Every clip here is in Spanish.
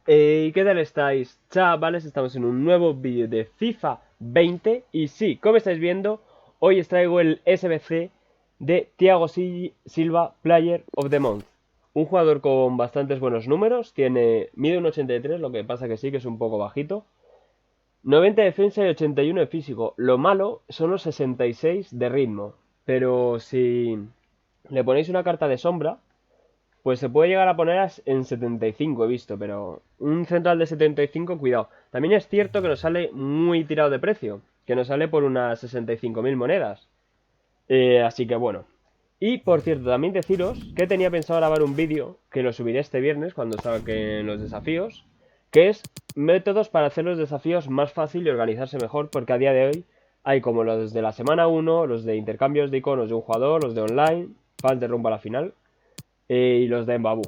¿Qué tal estáis, chavales? Estamos en un nuevo vídeo de FIFA 20 y sí, como estáis viendo, hoy os traigo el SBC de Thiago Silva Player of the Month. Un jugador con bastantes buenos números, mide un 83, lo que pasa que sí que es un poco bajito. 90 de defensa y 81 de físico. Lo malo son los 66 de ritmo, pero si le ponéis una carta de sombra, pues se puede llegar a poner en 75, he visto, pero un central de 75, cuidado. También es cierto que nos sale muy tirado de precio, que nos sale por unas 65.000 monedas. Así que bueno. Y por cierto, también deciros que tenía pensado grabar un vídeo, que lo subiré este viernes cuando saquen los desafíos, que es métodos para hacer los desafíos más fácil y organizarse mejor, porque a día de hoy hay como los de la semana 1, los de intercambios de iconos de un jugador, los de online, fans de rumbo a la final, y los de Mbabu.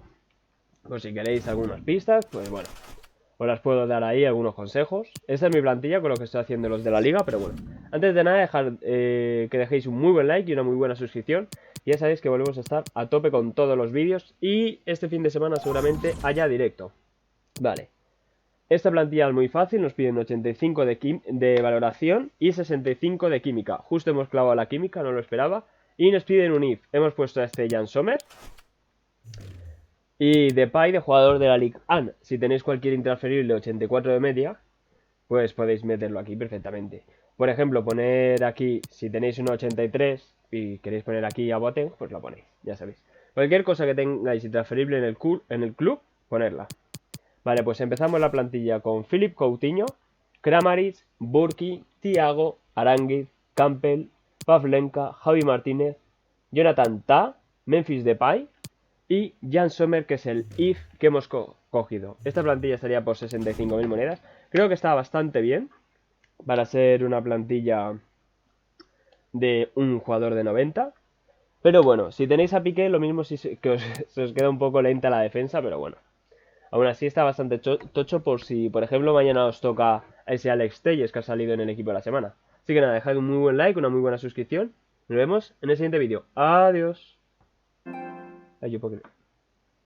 Pues si queréis algunas pistas, pues bueno, os las puedo dar ahí, algunos consejos. Esta es mi plantilla con lo que estoy haciendo los de la liga, pero bueno. Antes de nada, dejar que dejéis un muy buen like y una muy buena suscripción. Y ya sabéis que volvemos a estar a tope con todos los vídeos y este fin de semana seguramente haya directo. Vale. Esta plantilla es muy fácil, nos piden 85 de valoración y 65 de química. Justo hemos clavado la química, no lo esperaba. Y nos piden un if. Hemos puesto a este Jan Sommer. Y Depay de jugador de la Ligue 1. Si tenéis cualquier intransferible 84 de media, pues podéis meterlo aquí perfectamente. Por ejemplo, poner aquí, si tenéis un 83 y queréis poner aquí a Boateng, pues lo ponéis, ya sabéis. Cualquier cosa que tengáis intransferible en el club, ponerla. Vale, pues empezamos la plantilla con Philip Coutinho, Kramaric, Burki, Thiago, Aránguiz, Campbell, Pavlenka, Javi Martínez, Jonathan Tah, Memphis Depay y Jan Sommer, que es el IF que hemos cogido. Esta plantilla estaría por 65.000 monedas. Creo que está bastante bien para ser una plantilla de un jugador de 90. Pero bueno, si tenéis a Piqué, lo mismo que se os queda un poco lenta la defensa, pero bueno. Aún así está bastante tocho por si, por ejemplo, mañana os toca a ese Alex Telles que ha salido en el equipo de la semana. Así que nada, dejad un muy buen like, una muy buena suscripción. Nos vemos en el siguiente vídeo. Adiós. Ay, yo puedo creer.